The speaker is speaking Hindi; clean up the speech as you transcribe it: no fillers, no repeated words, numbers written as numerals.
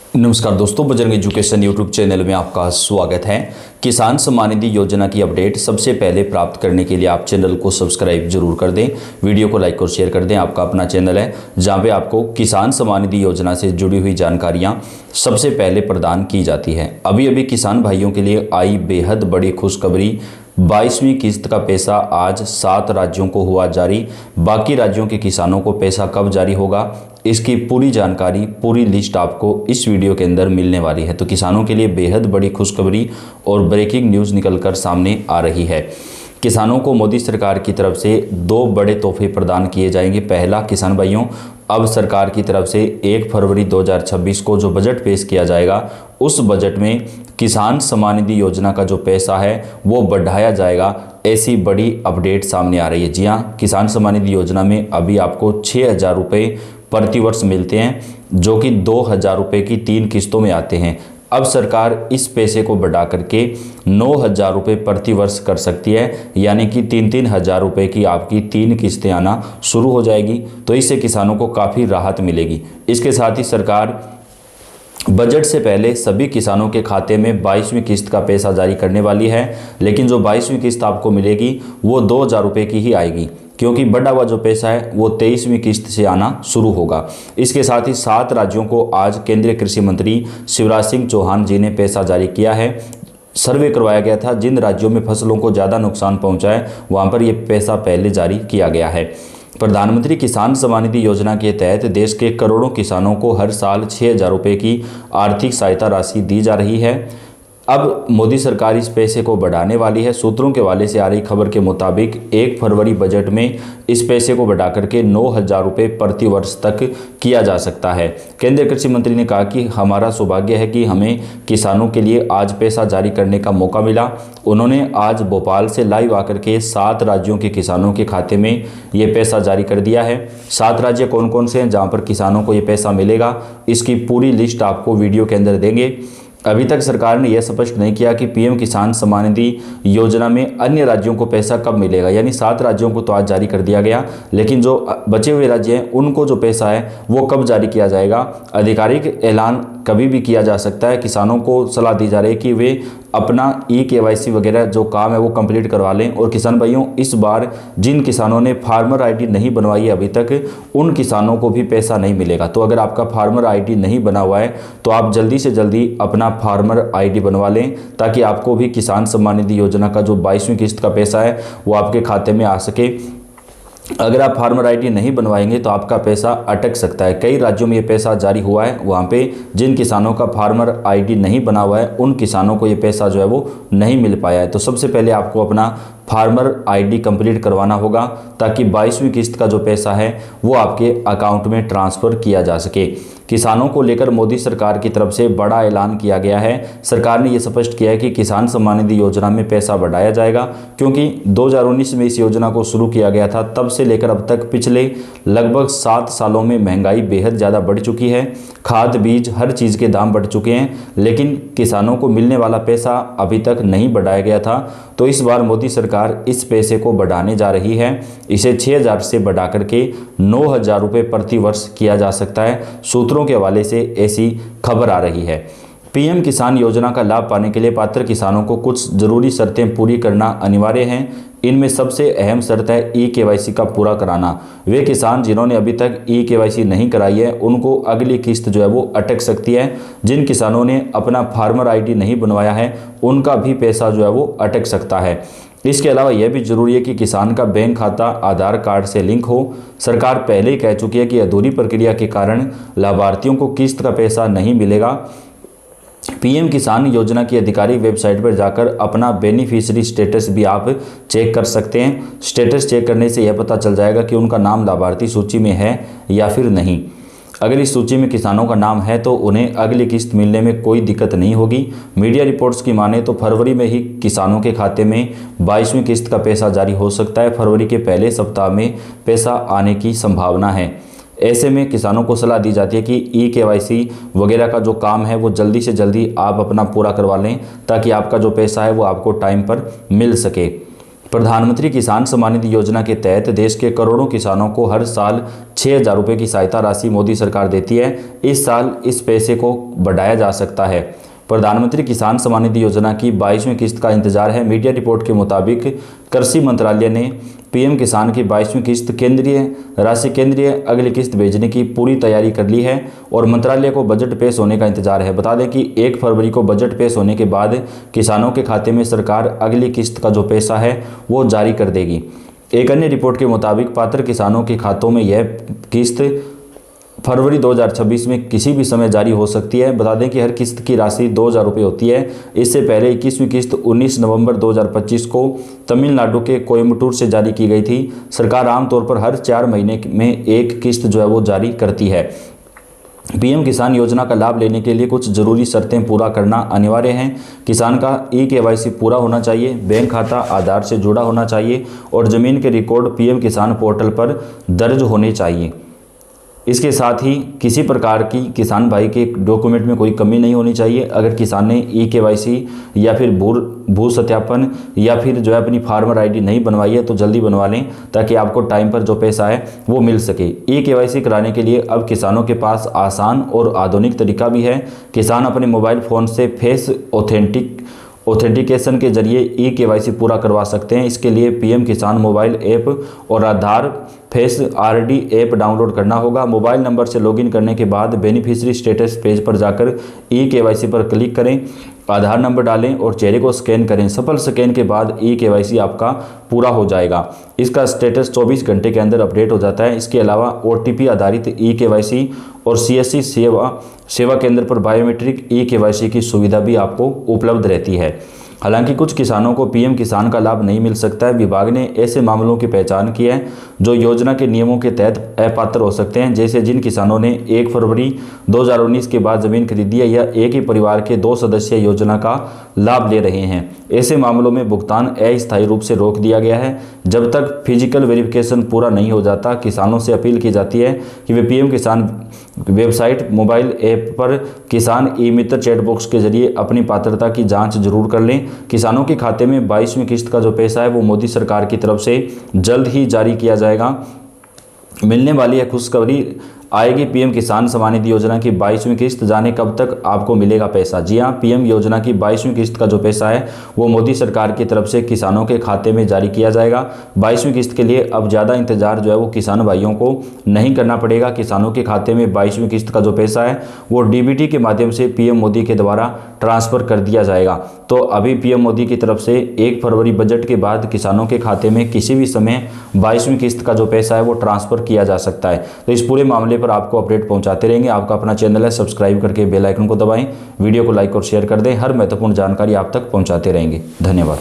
नमस्कार दोस्तों, बजरंग एजुकेशन यूट्यूब चैनल में आपका स्वागत है। किसान सम्मान निधि योजना की अपडेट सबसे पहले प्राप्त करने के लिए आप चैनल को सब्सक्राइब जरूर कर दें, वीडियो को लाइक और शेयर कर दें। आपका अपना चैनल है जहां पे आपको किसान सम्मान निधि योजना से जुड़ी हुई जानकारियां सबसे पहले प्रदान की जाती है। अभी अभी किसान भाइयों के लिए आई बेहद बड़ी खुशखबरी। 22वीं किस्त का पैसा आज 7 राज्यों को हुआ जारी। बाकी राज्यों के किसानों को पैसा कब जारी होगा, इसकी पूरी जानकारी, पूरी लिस्ट आपको इस वीडियो के अंदर मिलने वाली है। तो किसानों के लिए बेहद बड़ी खुशखबरी और ब्रेकिंग न्यूज़ निकलकर सामने आ रही है। किसानों को मोदी सरकार की तरफ से 2 बड़े तोहफे प्रदान किए जाएंगे। पहला, किसान भाइयों, अब सरकार की तरफ से 1 फरवरी 2026 को जो बजट पेश किया जाएगा, उस बजट में किसान सम्मान निधि योजना का जो पैसा है वो बढ़ाया जाएगा। ऐसी बड़ी अपडेट सामने आ रही है। जी हाँ, किसान सम्मान निधि योजना में अभी आपको 6,000 रुपये प्रतिवर्ष मिलते हैं, जो कि 2,000 रुपये की 3 किस्तों में आते हैं। अब सरकार इस पैसे को बढ़ा करके 9,000 रुपये प्रतिवर्ष कर सकती है, यानी कि 3-3 हज़ार रुपये की आपकी 3 किस्तें आना शुरू हो जाएगी। तो इससे किसानों को काफ़ी राहत मिलेगी। इसके साथ ही सरकार बजट से पहले सभी किसानों के खाते में 22वीं किस्त का पैसा जारी करने वाली है, लेकिन जो 22वीं किस्त आपको मिलेगी वो 2,000 रुपये की ही आएगी, क्योंकि बढ़ा हुआ जो पैसा है वो 23वीं किस्त से आना शुरू होगा। इसके साथ ही 7 राज्यों को आज केंद्रीय कृषि मंत्री शिवराज सिंह चौहान जी ने पैसा जारी किया है। सर्वे करवाया गया था, जिन राज्यों में फसलों को ज़्यादा नुकसान पहुंचा है वहाँ पर ये पैसा पहले जारी किया गया है। प्रधानमंत्री किसान सम्मान निधि योजना के तहत देश के करोड़ों किसानों को हर साल 6,000 रुपये की आर्थिक सहायता राशि दी जा रही है। अब मोदी सरकार इस पैसे को बढ़ाने वाली है। सूत्रों के हवाले से आ रही खबर के मुताबिक 1 फरवरी बजट में इस पैसे को बढ़ा करके 9,000 रुपये प्रति वर्ष तक किया जा सकता है। केंद्रीय कृषि मंत्री ने कहा कि हमारा सौभाग्य है कि हमें किसानों के लिए आज पैसा जारी करने का मौका मिला। उन्होंने आज भोपाल से लाइव आकर के 7 राज्यों के किसानों के खाते में ये पैसा जारी कर दिया है। 7 राज्य कौन कौन से हैं जहाँ पर किसानों को ये पैसा मिलेगा, इसकी पूरी लिस्ट आपको वीडियो के अंदर देंगे। अभी तक सरकार ने यह स्पष्ट नहीं किया कि पीएम किसान सम्मान निधि योजना में अन्य राज्यों को पैसा कब मिलेगा। यानी 7 राज्यों को तो आज जारी कर दिया गया, लेकिन जो बचे हुए राज्य हैं उनको जो पैसा है वो कब जारी किया जाएगा। आधिकारिक ऐलान कभी भी किया जा सकता है। किसानों को सलाह दी जा रही है कि वे अपना KYC वगैरह जो काम है वो कंप्लीट करवा लें। और किसान भाइयों, इस बार जिन किसानों ने फार्मर ID नहीं बनवाई है अभी तक, उन किसानों को भी पैसा नहीं मिलेगा। तो अगर आपका फार्मर ID नहीं बना हुआ है तो आप जल्दी से जल्दी अपना फार्मर ID बनवा लें, ताकि आपको भी किसान सम्मान निधि योजना का जो 22वीं किस्त का पैसा है वो आपके खाते में आ सके। अगर आप फार्मर ID नहीं बनवाएंगे तो आपका पैसा अटक सकता है। कई राज्यों में ये पैसा जारी हुआ है, वहाँ पे जिन किसानों का फार्मर ID नहीं बना हुआ है उन किसानों को ये पैसा जो है वो नहीं मिल पाया है। तो सबसे पहले आपको अपना फार्मर ID कंप्लीट करवाना होगा, ताकि 22वीं किस्त का जो पैसा है वो आपके अकाउंट में ट्रांसफ़र किया जा सके। किसानों को लेकर मोदी सरकार की तरफ से बड़ा ऐलान किया गया है। सरकार ने यह स्पष्ट किया है कि किसान सम्मान निधि योजना में पैसा बढ़ाया जाएगा, क्योंकि 2019 में इस योजना को शुरू किया गया था। तब से लेकर अब तक पिछले लगभग 7 सालों में महंगाई बेहद ज़्यादा बढ़ चुकी है। खाद, बीज, हर चीज़ के दाम बढ़ चुके हैं, लेकिन किसानों को मिलने वाला पैसा अभी तक नहीं बढ़ाया गया था। तो इस बार मोदी सरकार इस पैसे को बढ़ाने जा रही है। इसे 6,000 से बढ़ा करके 9,000 रुपये प्रति वर्ष किया जा सकता है। सूत्रों के हवाले से ऐसी खबर आ रही है। पीएम किसान योजना का लाभ पाने के लिए पात्र किसानों को कुछ जरूरी शर्तें पूरी करना अनिवार्य हैं। इनमें सबसे अहम शर्त है KYC का पूरा कराना। वे किसान जिन्होंने अभी तक KYC नहीं कराई है उनको अगली किस्त जो है वो अटक सकती है। जिन किसानों ने अपना फार्मर ID नहीं बनवाया है उनका भी पैसा जो है वो अटक सकता है। इसके अलावा यह भी जरूरी है कि किसान का बैंक खाता आधार कार्ड से लिंक हो। सरकार पहले ही कह चुकी है कि अधूरी प्रक्रिया के कारण लाभार्थियों को किस्त का पैसा नहीं मिलेगा। पीएम किसान योजना की आधिकारिक वेबसाइट पर जाकर अपना बेनिफिशियरी स्टेटस भी आप चेक कर सकते हैं। स्टेटस चेक करने से यह पता चल जाएगा कि उनका नाम लाभार्थी सूची में है या फिर नहीं। अगर इस सूची में किसानों का नाम है तो उन्हें अगली किस्त मिलने में कोई दिक्कत नहीं होगी। मीडिया रिपोर्ट्स की माने तो फरवरी में ही किसानों के खाते में 22वीं किस्त का पैसा जारी हो सकता है। फरवरी के पहले सप्ताह में पैसा आने की संभावना है। ऐसे में किसानों को सलाह दी जाती है कि KYC वगैरह का जो काम है वो जल्दी से जल्दी आप अपना पूरा करवा लें, ताकि आपका जो पैसा है वो आपको टाइम पर मिल सके। प्रधानमंत्री किसान सम्मान निधि योजना के तहत देश के करोड़ों किसानों को हर साल 6,000 रुपये की सहायता राशि मोदी सरकार देती है। इस साल इस पैसे को बढ़ाया जा सकता है। प्रधानमंत्री किसान सम्मान निधि योजना की 22वीं किस्त का इंतजार है। मीडिया रिपोर्ट के मुताबिक कृषि मंत्रालय ने पीएम किसान की 22वीं किस्त केंद्रीय अगली किस्त भेजने की पूरी तैयारी कर ली है और मंत्रालय को बजट पेश होने का इंतजार है। बता दें कि 1 फरवरी को बजट पेश होने के बाद किसानों के खाते में सरकार अगली किस्त का जो पैसा है वो जारी कर देगी। एक अन्य रिपोर्ट के मुताबिक पात्र किसानों के खातों में यह किस्त फरवरी 2026 में किसी भी समय जारी हो सकती है। बता दें कि हर किस्त की राशि 2,000 रुपये होती है। इससे पहले 21वीं किस्त 19 नवंबर 2025 को तमिलनाडु के कोयम्बटूर से जारी की गई थी। सरकार आमतौर पर हर 4 महीने में एक किस्त जो है वो जारी करती है। पीएम किसान योजना का लाभ लेने के लिए कुछ जरूरी शर्तें पूरा करना अनिवार्य है। किसान का KYC पूरा होना चाहिए, बैंक खाता आधार से जुड़ा होना चाहिए और ज़मीन के रिकॉर्ड पीएम किसान पोर्टल पर दर्ज होने चाहिए। इसके साथ ही किसी प्रकार की किसान भाई के डॉक्यूमेंट में कोई कमी नहीं होनी चाहिए। अगर किसान ने KYC या फिर भू सत्यापन या फिर जो है अपनी फार्मर ID नहीं बनवाई है तो जल्दी बनवा लें ताकि आपको टाइम पर जो पैसा है वो मिल सके। KYC कराने के लिए अब किसानों के पास आसान और आधुनिक तरीका भी है। किसान अपने मोबाइल फ़ोन से फेस ऑथेंटिकेशन के जरिए KYC पूरा करवा सकते हैं। इसके लिए पीएम किसान मोबाइल ऐप और आधार फेस RD ऐप डाउनलोड करना होगा। मोबाइल नंबर से लॉगिन करने के बाद बेनिफिशियरी स्टेटस पेज पर जाकर KYC पर क्लिक करें, आधार नंबर डालें और चेहरे को स्कैन करें। सफल स्कैन के बाद KYC आपका पूरा हो जाएगा। इसका स्टेटस 24 घंटे के अंदर अपडेट हो जाता है। इसके अलावा OTP आधारित KYC और CSC सेवा केंद्र पर बायोमेट्रिक KYC की सुविधा भी आपको उपलब्ध रहती है। हालांकि कुछ किसानों को पीएम किसान का लाभ नहीं मिल सकता है। विभाग ने ऐसे मामलों की पहचान की है जो योजना के नियमों के तहत अपात्र हो सकते हैं, जैसे जिन किसानों ने 1 फरवरी 2019 के बाद ज़मीन खरीदी है या एक ही परिवार के 2 सदस्य योजना का लाभ ले रहे हैं। ऐसे मामलों में भुगतान अस्थायी रूप से रोक दिया गया है। जब तक फिजिकल वेरिफिकेशन पूरा नहीं हो जाता, किसानों से अपील की जाती है कि वे पीएम किसान वेबसाइट, मोबाइल ऐप पर किसान ई-मित्र चैट बॉक्स के जरिए अपनी पात्रता की जांच जरूर कर लें। किसानों के खाते में 22वीं किस्त का जो पैसा है वो मोदी सरकार की तरफ से जल्द ही जारी किया जाएगा। मिलने वाली है खुशखबरी, आएगी पीएम किसान सम्मान निधि योजना की 22वीं किस्त। जाने कब तक आपको मिलेगा पैसा। जी हाँ, पीएम योजना की 22वीं किस्त का जो पैसा है वो मोदी सरकार की तरफ से किसानों के खाते में जारी किया जाएगा। 22वीं किस्त के लिए अब ज़्यादा इंतजार जो है वो किसान भाइयों को नहीं करना पड़ेगा। किसानों के खाते में 22वीं किस्त का जो पैसा है वो DBT के माध्यम से पीएम मोदी के द्वारा ट्रांसफ़र कर दिया जाएगा। तो अभी पीएम मोदी की तरफ से 1 फरवरी बजट के बाद किसानों के खाते में किसी भी समय 22वीं किस्त का जो पैसा है वो ट्रांसफ़र किया जा सकता है। तो इस पूरे मामले पर आपको अपडेट पहुंचाते रहेंगे। आपका अपना चैनल है, सब्सक्राइब करके बेल आइकन को दबाएं, वीडियो को लाइक और शेयर कर दें। हर महत्वपूर्ण जानकारी आप तक पहुंचाते रहेंगे। धन्यवाद।